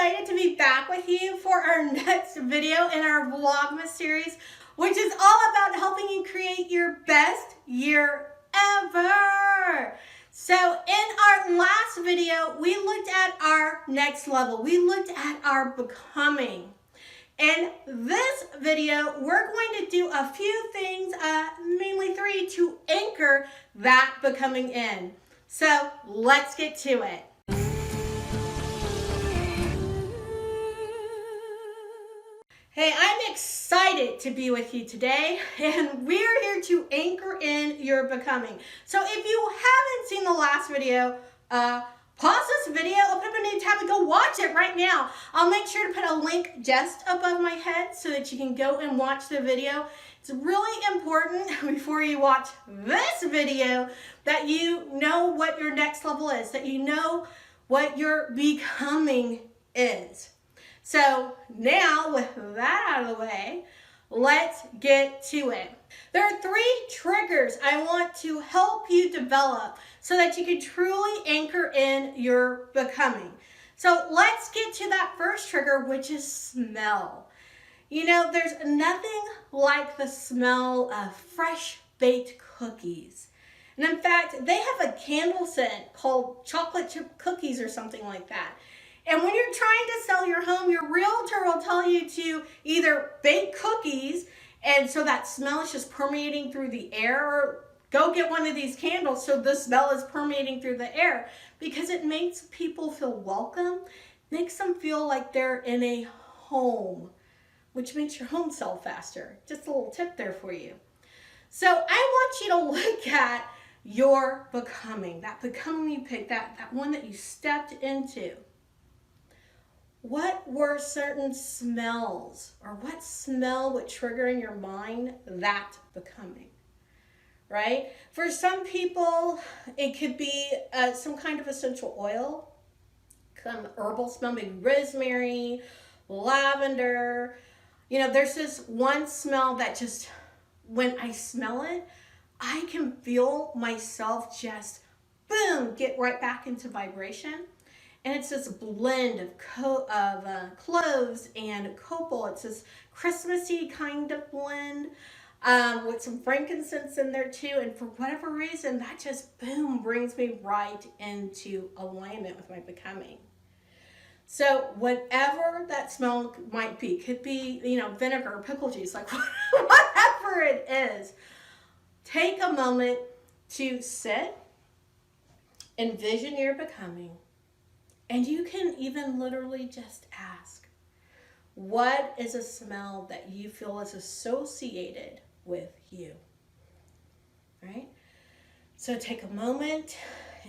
excited to be back with you for our next video in our Vlogmas series, which is all about helping you create your best year ever. So in our last video, we looked at our next level. We looked at our becoming. In this video, we're going to do a few things, mainly 3, to anchor that becoming in. So let's get to it. Hey, I'm excited to be with you today, and we're here to anchor in your becoming. So if you haven't seen the last video, pause this video, open up a new tab, and go watch it right now. I'll make sure to put a link just above my head so that you can go and watch the video. It's really important before you watch this video that you know what your next level is, that you know what your becoming is. So now with that out of the way, let's get to it. There are 3 triggers I want to help you develop so that you can truly anchor in your becoming. So let's get to that first trigger, which is smell. You know, there's nothing like the smell of fresh baked cookies. And in fact, they have a candle scent called chocolate chip cookies or something like that. And when you're trying to sell your home, your realtor will tell you to either bake cookies, and so that smell is just permeating through the air, or go get one of these candles so the smell is permeating through the air, because it makes people feel welcome, makes them feel like they're in a home, which makes your home sell faster. Just a little tip there for you. So I want you to look at your becoming, that becoming you picked, that one that you stepped into. What were certain smells, or what smell would trigger in your mind that becoming, right? For some people, it could be some kind of essential oil, some herbal smell, maybe rosemary, lavender. You know, there's this one smell that just, when I smell it, I can feel myself just, boom, get right back into vibration. And it's this blend of cloves and copal. It's this Christmassy kind of blend with some frankincense in there too. And for whatever reason, that just, boom, brings me right into alignment with my becoming. So whatever that smell might be, could be, you know, vinegar or pickle juice, like whatever it is, take a moment to sit, envision your becoming. And you can even literally just ask, what is a smell that you feel is associated with you? Right? So take a moment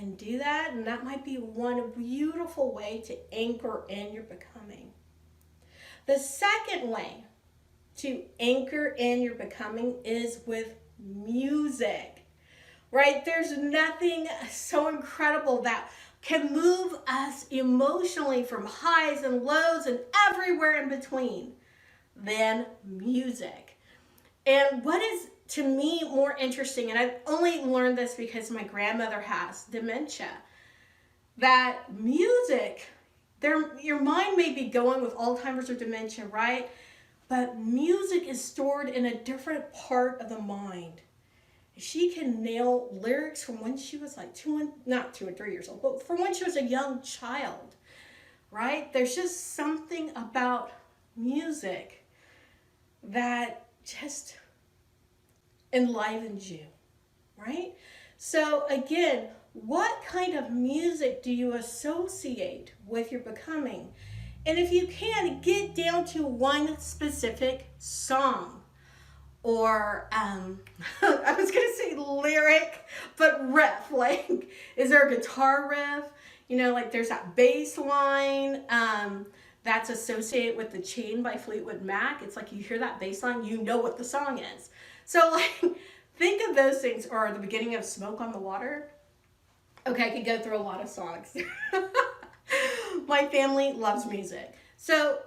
and do that. And that might be one beautiful way to anchor in your becoming. The second way to anchor in your becoming is with music. Right? There's nothing so incredible that can move us emotionally from highs and lows and everywhere in between than music. And what is, to me, more interesting, and I've only learned this because my grandmother has dementia, that music, your mind may be going with Alzheimer's or dementia, right? But music is stored in a different part of the mind. She can nail lyrics from when she was like not 2 or 3 years old, but from when she was a young child, right? There's just something about music that just enlivens you, right? So again, what kind of music do you associate with your becoming? And if you can, get down to one specific song. Or, I was going to say lyric, but riff. Like, is there a guitar riff? You know, like there's that bass line that's associated with The Chain by Fleetwood Mac. It's like you hear that bass line, you know what the song is. So, like, think of those things, or the beginning of Smoke on the Water. Okay, I could go through a lot of songs. My family loves music. So,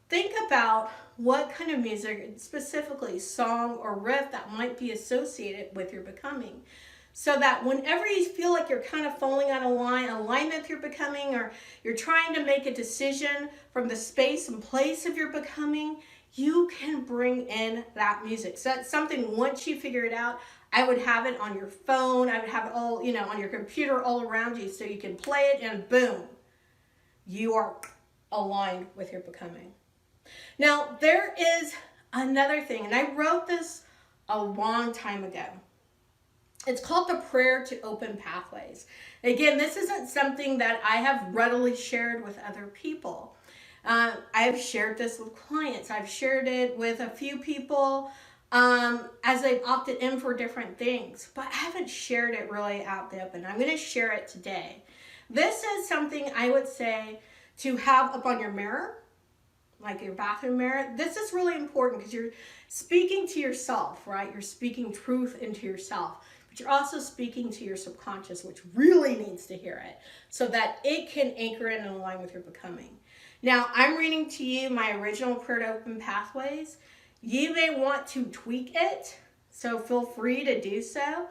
think about what kind of music, specifically song or riff, that might be associated with your becoming. so that whenever you feel like you're kind of falling out of alignment with your becoming, or you're trying to make a decision from the space and place of your becoming, you can bring in that music. So that's something, once you figure it out, I would have it on your phone. I would have it all, on your computer all around you, so you can play it and boom, you are aligned with your becoming. Now, there is another thing, and I wrote this a long time ago. It's called the prayer to open pathways. Again, this isn't something that I have readily shared with other people. I've shared this with clients. I've shared it with a few people as they've opted in for different things, but I haven't shared it really out the open. I'm going to share it today. This is something I would say to have up on your mirror, like your bathroom mirror. This is really important because you're speaking to yourself, right? You're speaking truth into yourself, but you're also speaking to your subconscious, which really needs to hear it so that it can anchor in and align with your becoming. Now, I'm reading to you my original prayer to open pathways. You may want to tweak it, so feel free to do so.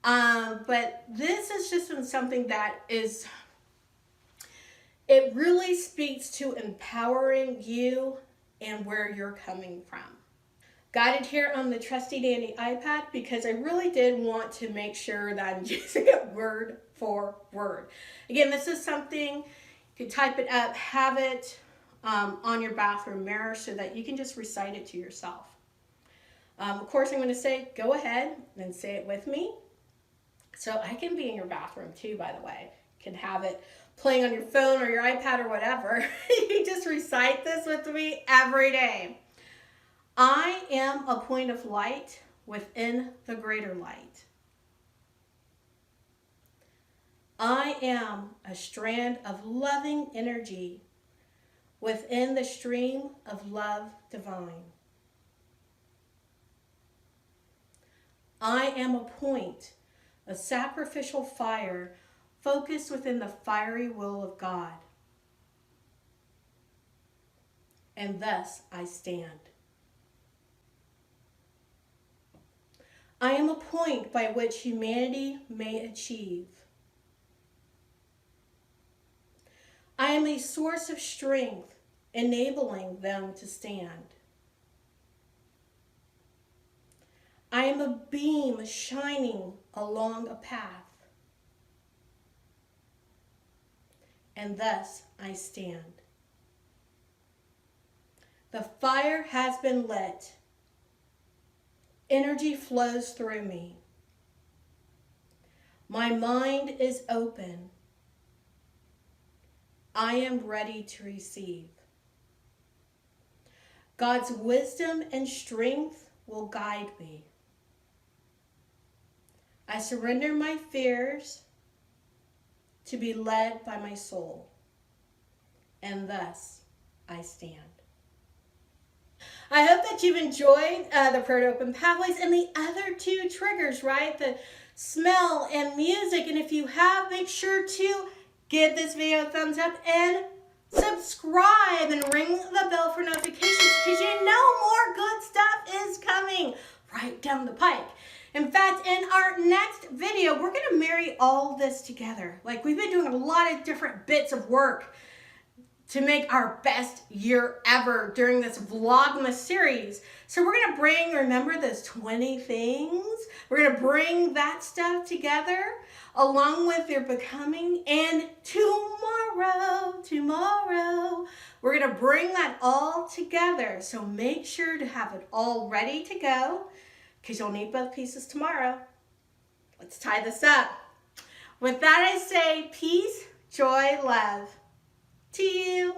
But this is just something that it really speaks to empowering you and where you're coming from. Got it here on the Trusty Dandy iPad because I really did want to make sure that I'm using it word for word. Again, this is something, you can type it up, have it on your bathroom mirror so that you can just recite it to yourself. Of course, I'm going to say, go ahead and say it with me. So I can be in your bathroom too, by the way. You can have it playing on your phone or your iPad or whatever. You just recite this with me every day. I am a point of light within the greater light. I am a strand of loving energy within the stream of love divine. I am a point of sacrificial fire focused within the fiery will of God. And thus I stand. I am a point by which humanity may achieve. I am a source of strength, enabling them to stand. I am a beam shining along a path. And thus I stand. The fire has been lit. Energy flows through me. My mind is open. I am ready to receive. God's wisdom and strength will guide me. I surrender my fears to be led by my soul, and thus I stand. I hope that you've enjoyed the prayer to open pathways and the other two triggers, right? The smell and music. And if you have, make sure to give this video a thumbs up and subscribe and ring the bell for notifications because you know more good stuff is coming right down the pike. In fact, in our next video, we're going to marry all this together. Like, we've been doing a lot of different bits of work to make our best year ever during this Vlogmas series. So we're going to bring, remember those 20 things? We're going to bring that stuff together along with your becoming. And tomorrow, we're going to bring that all together. So make sure to have it all ready to go because you'll need both pieces tomorrow. Let's tie this up. With that, I say peace, joy, love to you.